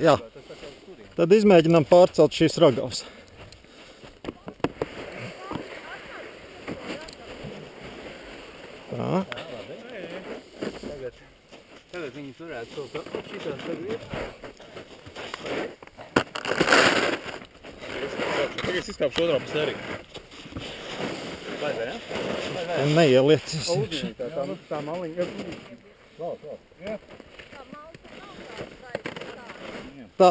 Jā. Tad izmēģinām pārcelt šīs ragavas. Tā. Tagad viņi turētu kaut kā šitās tagad. Tagad es izkāpšu otrā pusē arī. Vai, ja? Neielieties. Tā maliņa. Jā. Tā.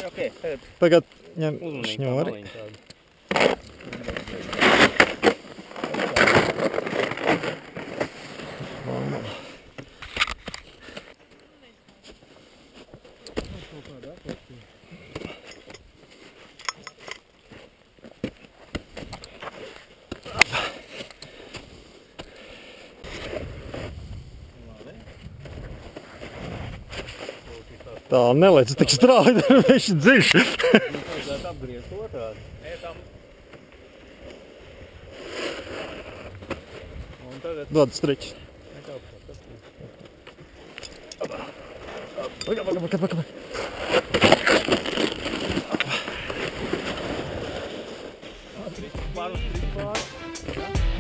Okay, Tagad ņem šņori. Tā, nelēc tik strādi, viņš dziļš. Vajadzētu apgriezt otrādi. Un tagad... Dod striķis. Pagaid. Pār uz striķi pār.